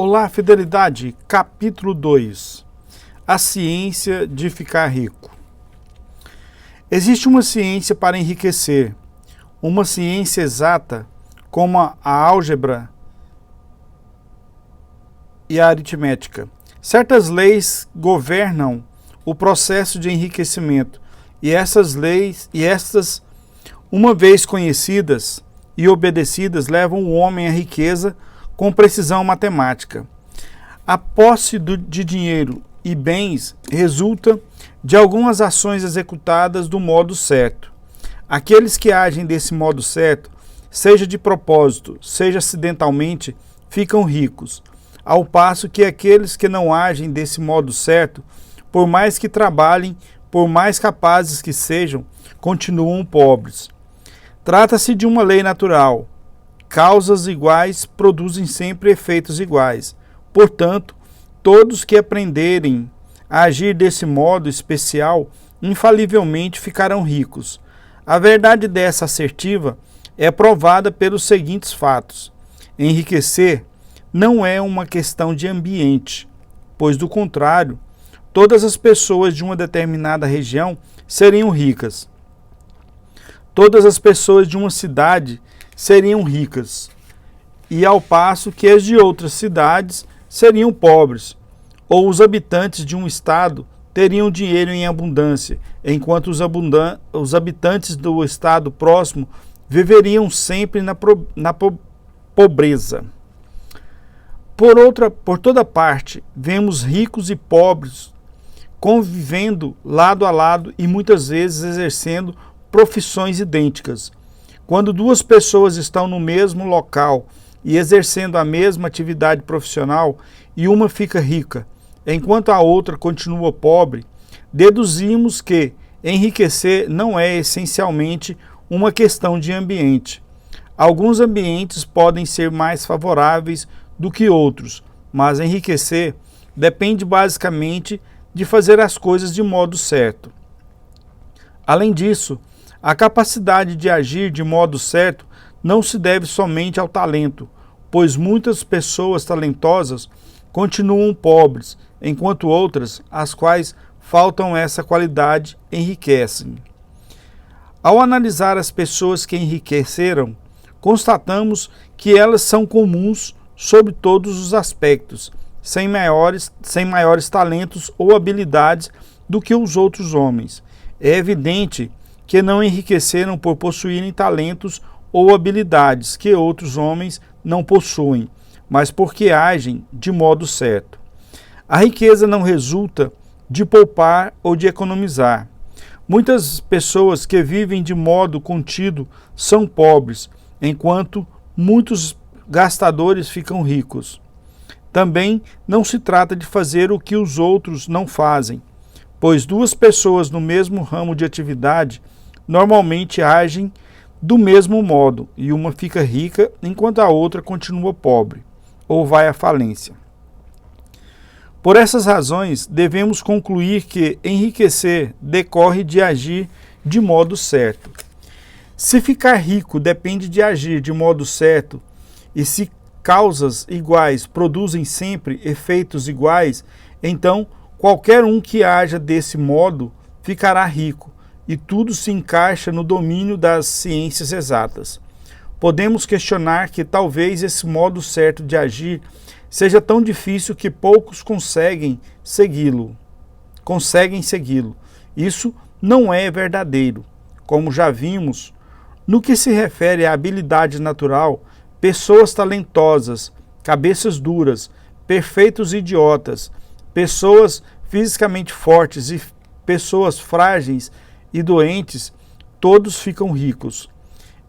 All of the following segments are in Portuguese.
Olá, Fidelidade, capítulo 2. A ciência de ficar rico. Existe uma ciência para enriquecer, uma ciência exata como a álgebra e a aritmética. Certas leis governam o processo de enriquecimento e essas leis, uma vez conhecidas e obedecidas, levam o homem à riqueza com precisão matemática. A posse de dinheiro e bens resulta de algumas ações executadas do modo certo. Aqueles que agem desse modo certo, seja de propósito, seja acidentalmente, ficam ricos, ao passo que aqueles que não agem desse modo certo, por mais que trabalhem, por mais capazes que sejam, continuam pobres. Trata-se de uma lei natural. Causas iguais produzem sempre efeitos iguais. Portanto, todos que aprenderem a agir desse modo especial, infalivelmente ficarão ricos. A verdade dessa assertiva é provada pelos seguintes fatos. Enriquecer não é uma questão de ambiente, pois, do contrário, todas as pessoas de uma determinada região seriam ricas. Todas as pessoas de uma cidade seriam ricas, e ao passo que as de outras cidades seriam pobres, ou os habitantes de um estado teriam dinheiro em abundância, enquanto os habitantes do estado próximo viveriam sempre na pobreza. Por toda parte, vemos ricos e pobres convivendo lado a lado e muitas vezes exercendo profissões idênticas. Quando duas pessoas estão no mesmo local e exercendo a mesma atividade profissional e uma fica rica, enquanto a outra continua pobre, deduzimos que enriquecer não é essencialmente uma questão de ambiente. Alguns ambientes podem ser mais favoráveis do que outros, mas enriquecer depende basicamente de fazer as coisas de modo certo. Além disso, a capacidade de agir de modo certo não se deve somente ao talento, pois muitas pessoas talentosas continuam pobres, enquanto outras, às quais faltam essa qualidade, enriquecem. Ao analisar as pessoas que enriqueceram, constatamos que elas são comuns sob todos os aspectos, sem maiores talentos ou habilidades do que os outros homens. É evidente que não enriqueceram por possuírem talentos ou habilidades que outros homens não possuem, mas porque agem de modo certo. A riqueza não resulta de poupar ou de economizar. Muitas pessoas que vivem de modo contido são pobres, enquanto muitos gastadores ficam ricos. Também não se trata de fazer o que os outros não fazem, pois duas pessoas no mesmo ramo de atividade normalmente agem do mesmo modo e uma fica rica enquanto a outra continua pobre ou vai à falência. Por essas razões, devemos concluir que enriquecer decorre de agir de modo certo. Se ficar rico depende de agir de modo certo e se causas iguais produzem sempre efeitos iguais, então qualquer um que haja desse modo ficará rico, e tudo se encaixa no domínio das ciências exatas. Podemos questionar que talvez esse modo certo de agir seja tão difícil que poucos conseguem segui-lo. Isso não é verdadeiro. Como já vimos, no que se refere à habilidade natural, pessoas talentosas, cabeças duras, perfeitos idiotas, pessoas fisicamente fortes e pessoas frágeis e doentes, todos ficam ricos.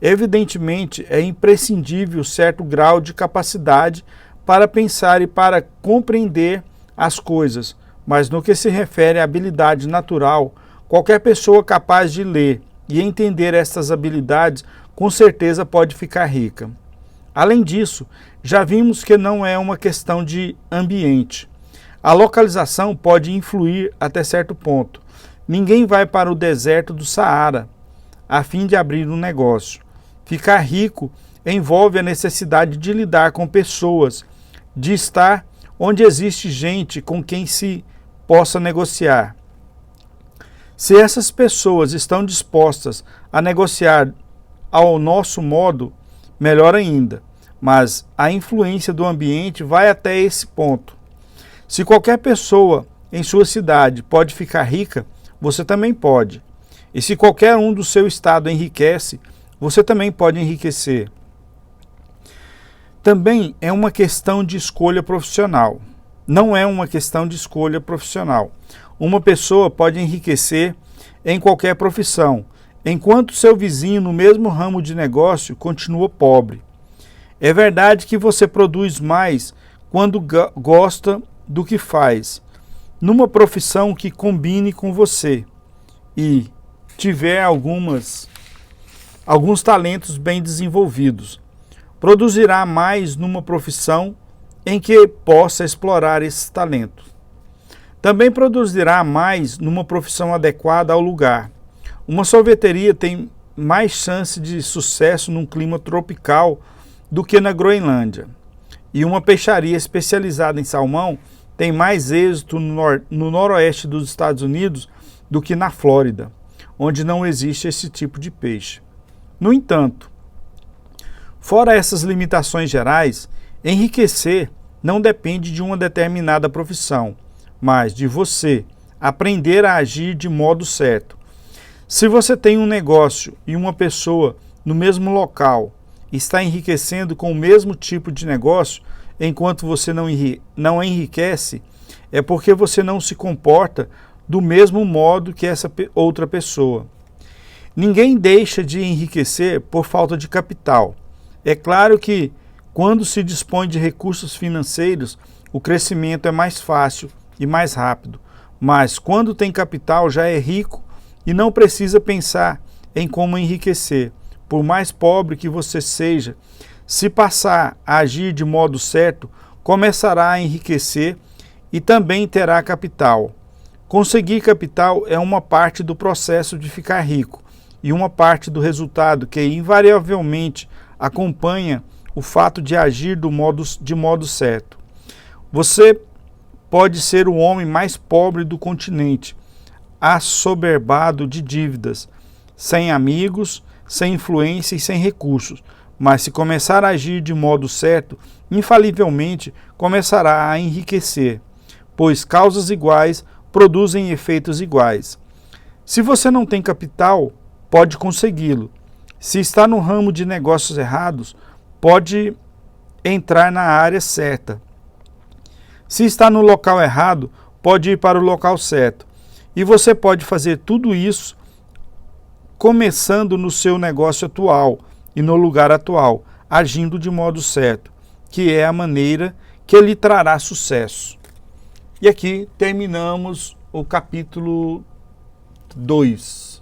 Evidentemente, é imprescindível certo grau de capacidade para pensar e para compreender as coisas, mas no que se refere à habilidade natural, qualquer pessoa capaz de ler e entender estas habilidades com certeza pode ficar rica. Além disso, já vimos que não é uma questão de ambiente. A localização pode influir até certo ponto. Ninguém vai para o deserto do Saara a fim de abrir um negócio. Ficar rico envolve a necessidade de lidar com pessoas, de estar onde existe gente com quem se possa negociar. Se essas pessoas estão dispostas a negociar ao nosso modo, melhor ainda, mas a influência do ambiente vai até esse ponto. Se qualquer pessoa em sua cidade pode ficar rica, você também pode. E se qualquer um do seu estado enriquece, você também pode enriquecer. Também é uma questão de escolha profissional. Não é uma questão de escolha profissional. Uma pessoa pode enriquecer em qualquer profissão, enquanto seu vizinho no mesmo ramo de negócio continua pobre. É verdade que você produz mais quando gosta do que faz, numa profissão que combine com você e tiver alguns talentos bem desenvolvidos. Produzirá mais numa profissão em que possa explorar esse talento. Também produzirá mais numa profissão adequada ao lugar. Uma sorveteria tem mais chance de sucesso num clima tropical do que na Groenlândia. E uma peixaria especializada em salmão tem mais êxito no noroeste dos Estados Unidos do que na Flórida, onde não existe esse tipo de peixe. No entanto, fora essas limitações gerais, enriquecer não depende de uma determinada profissão, mas de você aprender a agir de modo certo. Se você tem um negócio e uma pessoa no mesmo local está enriquecendo com o mesmo tipo de negócio, enquanto você não enriquece, é porque você não se comporta do mesmo modo que essa outra pessoa. Ninguém deixa de enriquecer por falta de capital. É claro que, quando se dispõe de recursos financeiros, o crescimento é mais fácil e mais rápido. Mas, quando tem capital, já é rico e não precisa pensar em como enriquecer. Por mais pobre que você seja, se passar a agir de modo certo, começará a enriquecer e também terá capital. Conseguir capital é uma parte do processo de ficar rico e uma parte do resultado que invariavelmente acompanha o fato de agir de modo certo. Você pode ser o homem mais pobre do continente, assoberbado de dívidas, sem amigos, sem influência e sem recursos, mas se começar a agir de modo certo, infalivelmente começará a enriquecer, pois causas iguais produzem efeitos iguais. Se você não tem capital, pode consegui-lo. Se está no ramo de negócios errados, pode entrar na área certa. Se está no local errado, pode ir para o local certo. E você pode fazer tudo isso começando no seu negócio atual e no lugar atual, agindo de modo certo, que é a maneira que lhe trará sucesso. E aqui terminamos o capítulo 2.